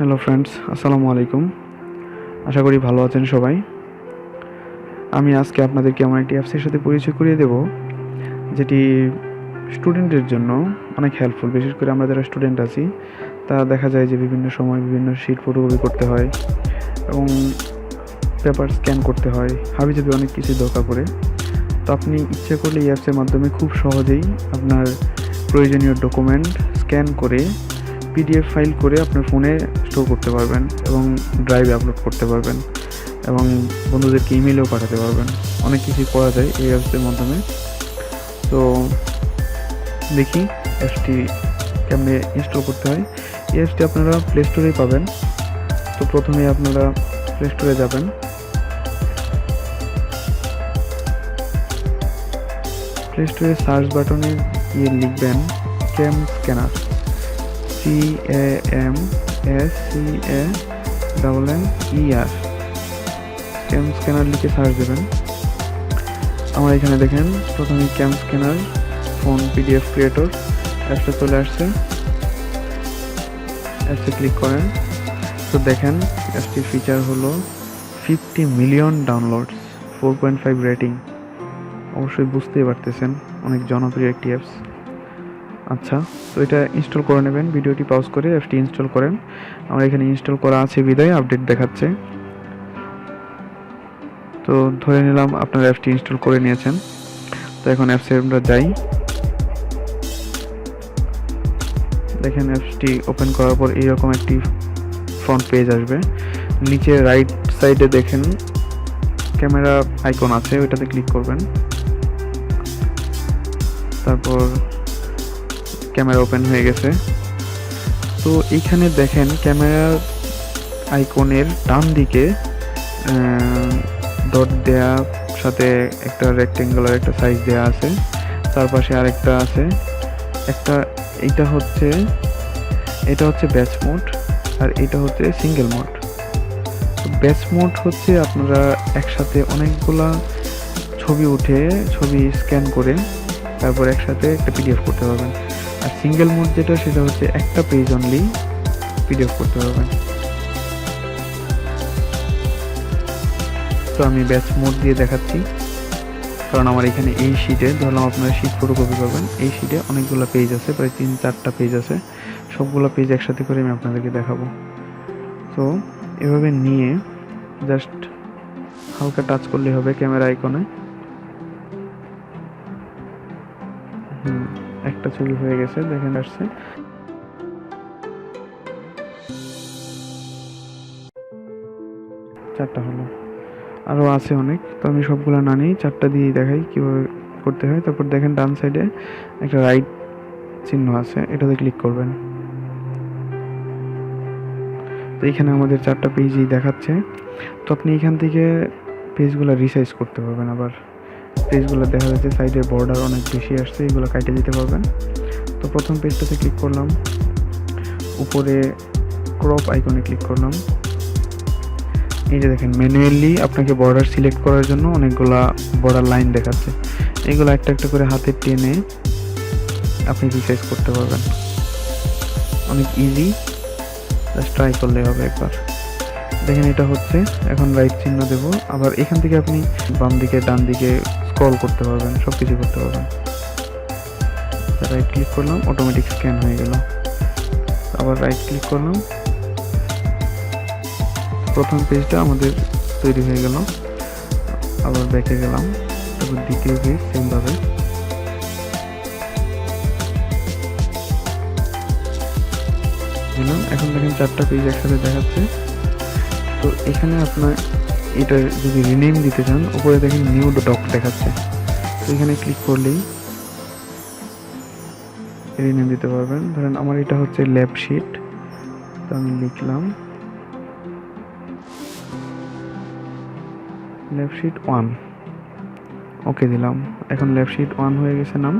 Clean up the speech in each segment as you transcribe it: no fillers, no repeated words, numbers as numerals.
Hello friends, আসসালামু আলাইকুম। আশা করি ভালো আছেন সবাই। আমি আজকে আপনাদেরকে এমন একটি অ্যাপসের সাথে পরিচয় করিয়ে দেব, যেটি স্টুডেন্টের জন্য অনেক হেল্পফুল। বিশেষ করে আমরা যারা স্টুডেন্ট আছি, তা দেখা যায় যে বিভিন্ন সময় বিভিন্ন শিট ফটোকপি করতে হয় এবং পেপার স্ক্যান করতে হয়, হাবিজাবি অনেক কিছু দরকার পড়ে। তো আপনি ইচ্ছে করলে এই অ্যাপসের মাধ্যমে খুব সহজেই আপনার প্রয়োজনীয় ডকুমেন্ট স্ক্যান করে পিডিএফ ফাইল করে আপনার ফোনে স্টোর করতে পারবেন এবং ড্রাইভে আপলোড করতে পারবেন এবং বন্ধুদেরকে ইমেলেও পাঠাতে পারবেন। অনেক কিছু করা যায় এই অ্যাপসের মাধ্যমে। তো দেখি অ্যাপসটি কেমনে ইনস্টল করতে হয়। এই অ্যাপসটি আপনারা প্লে স্টোরেই পাবেন। তো প্রথমে আপনারা প্লে স্টোরে যাবেন। প্লে স্টোরে সার্চ বাটনে গিয়ে লিখবেন cam scanner, CAMSCANNER, cam scanner লিখে সার্চ দেবেন। আমার এখানে দেখেন প্রথমে cam scanner phone PDF creator অ্যাপসটা চলে আসছে। অ্যাপসে ক্লিক করেন। তো দেখেন অ্যাপসটির ফিচার হলো 50 মিলিয়ন ডাউনলোডস, 4.5 রেটিং। অবশ্যই বুঝতেই পারতেছেন অনেক জনপ্রিয় একটি অ্যাপস। আচ্ছা, তো এটা ইনস্টল করে নেবেন। ভিডিওটি পজ করে অ্যাপসটি ইনস্টল করেন। আমার এখানে ইনস্টল করা আছে বিদায় আপডেট দেখাচ্ছে। তো ধরে নিলাম আপনার অ্যাপসটি ইনস্টল করে নিয়েছেন। তো এখন অ্যাপসে আমরা যাই। দেখেন অ্যাপসটি ওপেন করার পর এইরকম একটি ফ্রন্ট পেজ আসবে। নিচে রাইট সাইডে দেখেন ক্যামেরা আইকন আছে, ওইটাতে ক্লিক করবেন। তারপর ক্যামেরা ওপেন হয়ে গেছে। তো এইখানে দেখেন ক্যামেরার আইকনের ডান দিকে ডট দেয়া সাথে একটা রেক্টেঙ্গুলার একটা সাইজ দেয়া আছে, তার পাশে আরেকটা আছে একটা। এটা হচ্ছে ব্যাচ মোড আর এটা হচ্ছে সিঙ্গেল মোড। ব্যাচ মোড হচ্ছে আপনারা একসাথে অনেকগুলা ছবি স্ক্যান করে তারপর একসাথে একটা পিডিএফ করতে পারবেন। আর সিঙ্গেল মোড যেটা, সেটা হচ্ছে একটা পেজ অনলি পিডিএফ করতে পারবেন। তো আমি ব্যাচ মোড দিয়ে দেখাচ্ছি, কারণ আমার এখানে এই শিটে ধরলাম আপনারা শিট ফটোকপি করবেন। এই শিটে অনেকগুলো পেজ আছে, প্রায় 3-4টা পেজ আছে। সবগুলো পেজ একসাথে করে আমি আপনাদেরকে দেখাবো। তো এভাবে নিয়ে জাস্ট হালকা টাচ করলে হবে ক্যামেরা আইকনে। একটা ছবি হয়ে গেছে, দেখেন আসছে। চারটা হলো, আরও আছে অনেক। তো আমি সবগুলো না নিই, চারটা দিয়ে দেখাই কীভাবে করতে হয়। তারপর দেখেন ডান সাইডে একটা রাইট চিহ্ন আছে, এটাতে ক্লিক করবেন। তো এখানে আমাদের 4টা পেজই দেখাচ্ছে। তো আপনি এখান থেকে পেজগুলো রিসাইজ করতে পারবেন। আবার পেজগুলো দেখা যাচ্ছে সাইডের বর্ডার অনেক বেশি আসছে, এগুলো কাটে দিতে পারবেন। তো প্রথম পেজটাতে ক্লিক করলাম, উপরে ক্রপ আইকনে ক্লিক করলাম। এই যে দেখেন ম্যানুয়ালি আপনাকে বর্ডার সিলেক্ট করার জন্য অনেকগুলা বর্ডার লাইন দেখাচ্ছে। এগুলো একটা একটা করে হাতে টেনে আপনি রিসাইজ করতে পারবেন। অনেক ইজি, জাস্ট ট্রাই করলে হবে একবার। দেখেন এটা হচ্ছে। এখন রাইট চিহ্ন দেব। আবার এখান থেকে আপনি বাম দিকে ডান দিকে স্ক্রল করতে পারবেন, সব কিছু করতে পারবেন। রাইট ক্লিক করলাম, অটোমেটিক স্ক্যান হয়ে গেল। আবার রাইট ক্লিক করলাম, প্রথম পেজটা আমাদের তৈরি হয়ে গেল। আবার ব্যাকে গেলাম, তারপর দ্বিতীয় পেজ সেমভাবে। এখন দেখেন 4টা পেজ একসাথে দেখাচ্ছে। তো এখানে আপনার এটা যদি রিনেম দিতে চান, উপরে দেখেন নিউ ডক দেখাচ্ছে। তো এখানে ক্লিক করলেই রিনেম দিতে পারবেন। ধরেন আমার এটা হচ্ছে ল্যাব শিট, তো আমি লিখলাম ল্যাব শিট 1, ওকে দিলাম। এখন ল্যাব শিট 1 হয়ে গেছে নাম।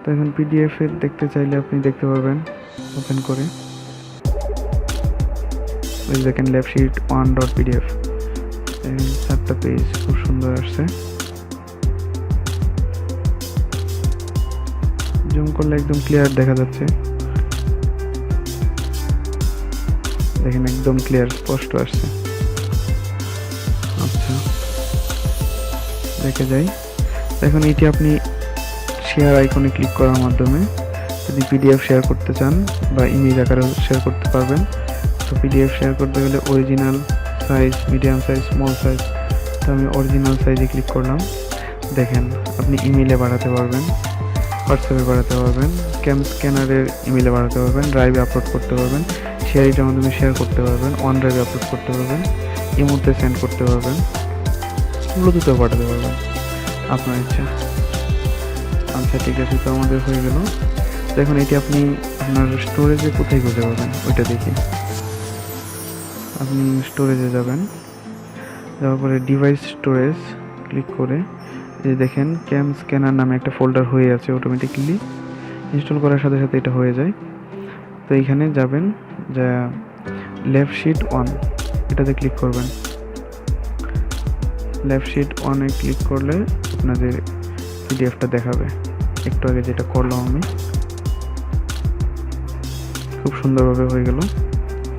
তো এখন পিডিএফ এর দেখতে চাইলে আপনি দেখতে পারবেন ওপেন করে। দেখেন ল্যাব শিট 1.pdf, 4টা পেজ খুব সুন্দর আসছে। জুম করলে একদম ক্লিয়ার দেখা যাচ্ছে। দেখেন একদম ক্লিয়ার স্পষ্ট আসছে। আচ্ছা, দেখে যাই। এখন এটি আপনি শেয়ার আইকনে ক্লিক করার মাধ্যমে যদি পিডিএফ শেয়ার করতে চান বা ইমেজ আকারেও শেয়ার করতে পারবেন। তো পিডিএফ শেয়ার করতে গেলে original size, medium size, small size, তো আমি অরিজিনাল সাইজে ক্লিক করলাম। দেখেন আপনি ইমেলে বাড়াতে পারবেন, হোয়াটসঅ্যাপে বাড়াতে পারবেন, ক্যাম স্ক্যানারের ইমেলে বাড়াতে পারবেন, ড্রাইভে আপলোড করতে পারবেন, শেয়ারিটার মাধ্যমে শেয়ার করতে পারবেন, ওয়ান ড্রাইভে আপলোড করতে পারবেন, ইমোতে সেন্ড করতে পারবেন, ব্লুটুথেও পাঠাতে পারবেন, আপনার ইচ্ছা। আচ্ছা ঠিক আছে, তো আমাদের হয়ে গেল। দেখুন এটি আপনি আপনার স্টোরেজে কোথায় খুঁজে পাবেন ওইটা দেখি। আপনি স্টোরেজে যাবেন, যাওয়ার পরে ডিভাইস স্টোরেজ ক্লিক করে এই দেখেন ক্যাম স্ক্যানার নামে একটা ফোল্ডার হয়ে আছে অটোমেটিক্যালি। ইনস্টল করার সাথে সাথে এটা হয়ে যায়। তো এইখানে যাবেন, যা লেফট শিট 1 এটাতে ক্লিক করবেন। লেফট শিট 1-এ ক্লিক করলে আপনাদের পিডিএফটা দেখাবে। একটু আগে যেটা করলাম আমি, খুব সুন্দরভাবে হয়ে গেল,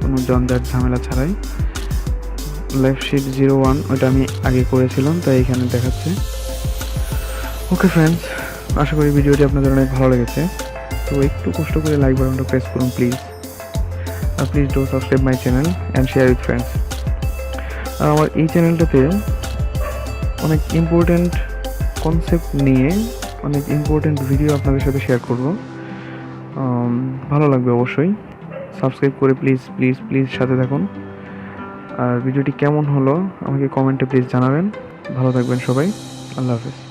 কোনো জঞ্জাট ঝামেলা ছাড়াই। লেফট শিট 01 ওটা আমি আগে করেছিলাম, তাই এখানে দেখাচ্ছে। ওকে ফ্রেন্ডস, আশা করি ভিডিওটি আপনাদের অনেক ভালো লেগেছে। তো একটু কষ্ট করে লাইক বাটনটা প্রেস করুন প্লিজ। আর please do subscribe my channel and share with friends. আর আমার এই চ্যানেলটাতে অনেক ইম্পর্ট্যান্ট কনসেপ্ট নিয়ে অনেক ইম্পর্ট্যান্ট ভিডিও আপনাদের সাথে শেয়ার করব। ভালো লাগবে অবশ্যই। সাবস্ক্রাইব করে প্লিজ প্লিজ প্লিজ সাথে থাকুন। আর ভিডিওটি কেমন হলো আমাকে কমেন্টে প্লিজ জানাবেন। ভালো থাকবেন সবাই। আল্লাহ হাফেজ।